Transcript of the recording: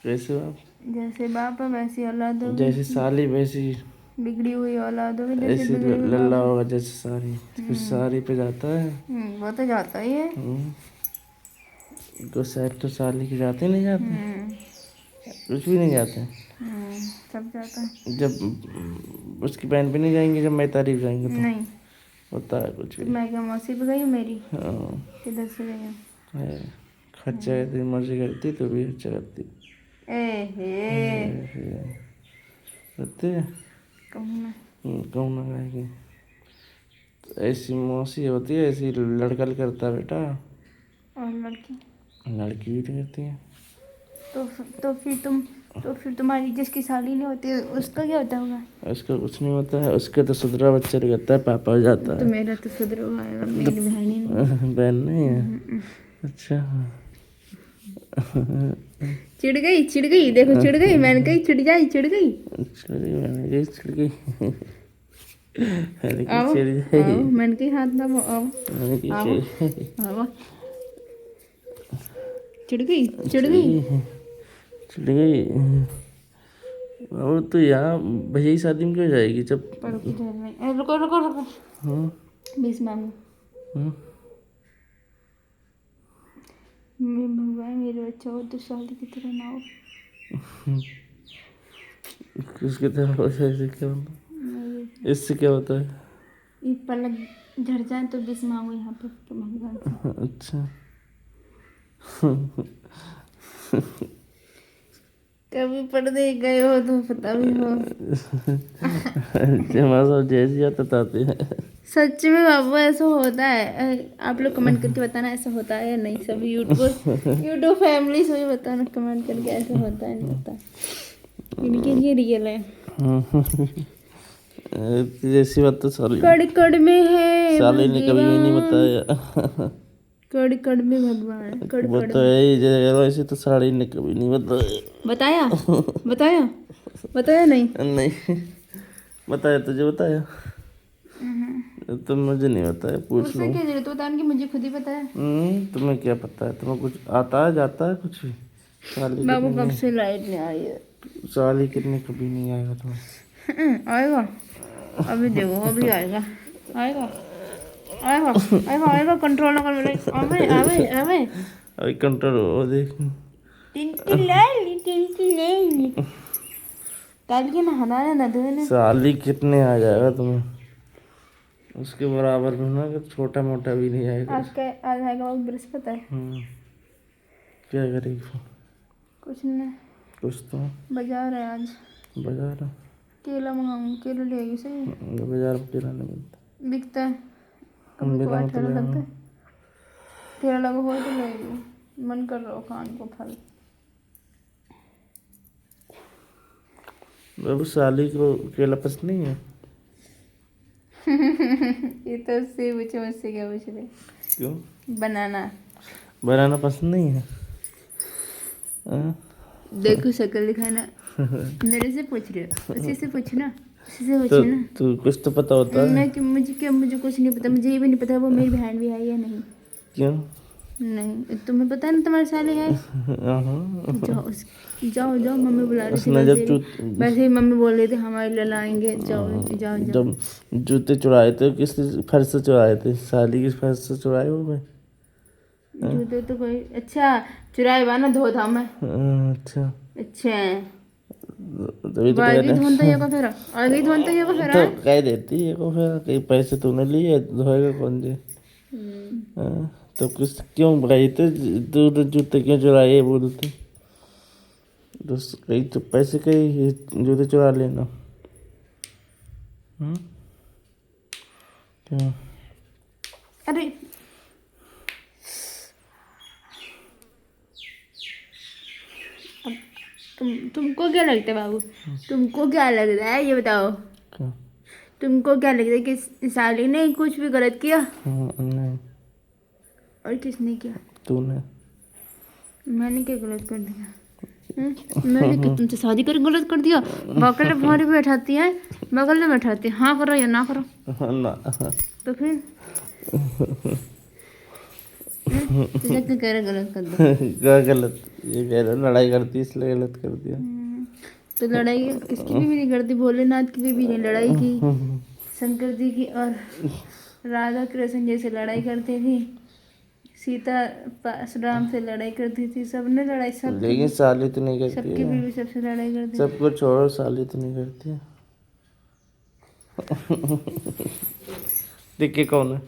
कैसे बाप? जैसे बाप है वैसी औलाद होगी, जैसी साली वैसी बिगड़ी हुई औलाद होगी जैसे ऐसी बिगड़ी हुई लल्ला बाप। होगा जैसे सारी। फिर सारी पे जाता है। वो तो जाता ही है। तो शायद तो साली के जाते नहीं जाते, हम्म, कुछ भी नहीं जाते। सब जाता है। जब उसकी बहन पे नहीं जाएंगे, जब मैं तारीफ जाएंगे तो नहीं होता है कुछ तो भी। मैं क्या मौसी पे गई हूँ मेरी? हाँ किधर से गई हूँ? है। खर्चा तेरी मर्जी करती तो भी खर्चा करती ए हे करती है। कहूँ ना। कहूँ ना कहेगी। तो ऐसी मौसी होती है, ऐसी लड़का करता है बेटा। और लड़की? लड़की भी तो करती है। तो फिर तुम्हारी जिसकी साली नहीं होती उसका क्या होता होगा? उसका कुछ नहीं होता है, उसका तो सुधरा बच्चा रहता है, पापा हो जाता तो है। मेरा तो सुधर आएगा, मेरी बहन ही नहीं। बहन नहीं है? अच्छा। चिढ़ गई देखो, चिढ़ गई। मैंने कही चिढ़ गई। चिड़ गई, मैंने कही चिड़ गई। मैंने कही आओ चिड़ आओ, गई। मैंने कही हाथ ना आओ मैंने कही आओ चिड़ गई। आओ। चिढ़ गई। चिड़ गई। और तो यहाँ भैया की शादी में क्यों जाएगी जब? पर किधर में? रुको रुको रुको, हाँ 20 मांगो। हाँ। भगवान मेरे बच्चा हो तो शादी की तरह ना हो। किसकी तरह हो जाए? इससे क्या होता है? इससे क्या होता है? ये पलक झड़ जाए तो 20 मांगो यहाँ पे भगवान से। अच्छा। कभी पढ़ने गए हो तो पता भी हो। हमारे साथ जैसी बताते हैं। सच में बाबू ऐसा होता है? आप लोग कमेंट करके बताना ऐसा होता है या नहीं। सभी यूट्यूब फैमिली सभी बताना कमेंट करके ऐसा होता है नहीं होता। इनके लिए रियल है। जैसी बात तो साली कड़ में है साली ने कभी भी नहीं बताया। कड़ में भगवान वो तो है वैसे तो साली ने कभी नहीं बताया। बताया बताया नहीं। नहीं बताया, तुझे बताया? तुम मुझे नहीं बताया, पूछ लो। उससे क्या जरूरत बताने की, मुझे खुद ही पता है। तुम्हें क्या पता है? तुम्हें कुछ आता है जाता है कुछ भी? साली बाबू कितने कब से लाइट नहीं आ रही है? साली कितने कभी नहीं आएगा तुम्हें? आएगा, अभी देखो अभी आएगा आएगा आएगा आएगा आएगा। कंट्रोल ना कर मेरे। आवे आवे आवे। अभी कंट्रोल हो देख। टिंटी ले ली। कल के नहाना है ना धोने। साली कितने आ जाएगा तुम्हें? उसके बराबर में ना, कि छोटा मोटा भी नहीं आएगा। आज आएगा वो बृहस्पति है। क्या करेगी? कुछ नहीं, कुछ तो बाजार है आज। बाजार केला मंगाऊंगी, केला ले आइए। सही बाजार में केला नहीं मिलता। बिकता है कभी को 18 लगता है। केला लगा हो तो ले आइए, मन कर रहा हो खाने को फल। बाबू साली को केला पसंद नहीं है? ये तो उससे पूछे, मुझसे क्या पूछ रहे? क्यों? बनाना पसंद नहीं है? देखो शक्ल दिखाना। मेरे से पूछ रहे हो? उसी से पूछना, उसी से तो पूछना। तू कुछ तो पता होता है। मुझे कुछ नहीं पता। मुझे ये भी नहीं पता वो मेरी बहन भी है या नहीं। क्यों? नहीं तुम्हें पता है ना तुम्हारी साली है। जाओ मम्मी बुला रही थी। वैसे ही मम्मी बोल रही थी हमारे लिए लाएंगे। जाओ। जब जूते चुराए थे किस फर्श से चुराए थे? साली किस फर्श से चुराए हो? मैं जूते तो कोई अच्छा चुराए बा ना, धो था मैं। अच्छा तभी तो आगे धोता ये को फिर तो कह देती है को फिर कई पैसे तूने लिए, धोएगा कौन जी? तो कुछ क्यों भाई थे तू जूते क्यों चुराए बोलते? कई तो पैसे कई जूते चुरा लेना। क्या? अरे तुमको क्या लगता है बाबू? तुमको क्या लग रहा है ये बताओ? क्या? तुमको क्या लगता है कि साली ने कुछ भी गलत किया? नहीं। और किसने किया? तूने। मैंने क्या गलत कर दिया? मैंने कि तुमसे शादी कर गलत कर दिया? बगल में भारी बैठाती है, बगल में बैठाती है, हाँ करो या ना करो। ना। तो फिर तो क्या कह रहा गलत कर दो। क्या गलत? ये कह रहा लड़ाई करती इसलिए गलत कर दिया। तो लड़ाई किसकी भी नहीं करती, भोलेनाथ की भी नहीं लड़ाई की, शंकर जी की और राधा कृष्ण जैसे लड़ाई करती थी, सीता राम से लड़ाई करती थी, सबने लड़ाई, सब लेकिन साली तो नहीं करती सबकी है। बीवी सबसे लड़ाई करती थी। सबको छोड़ो, साली तो नहीं करती है। दिख के कौन है?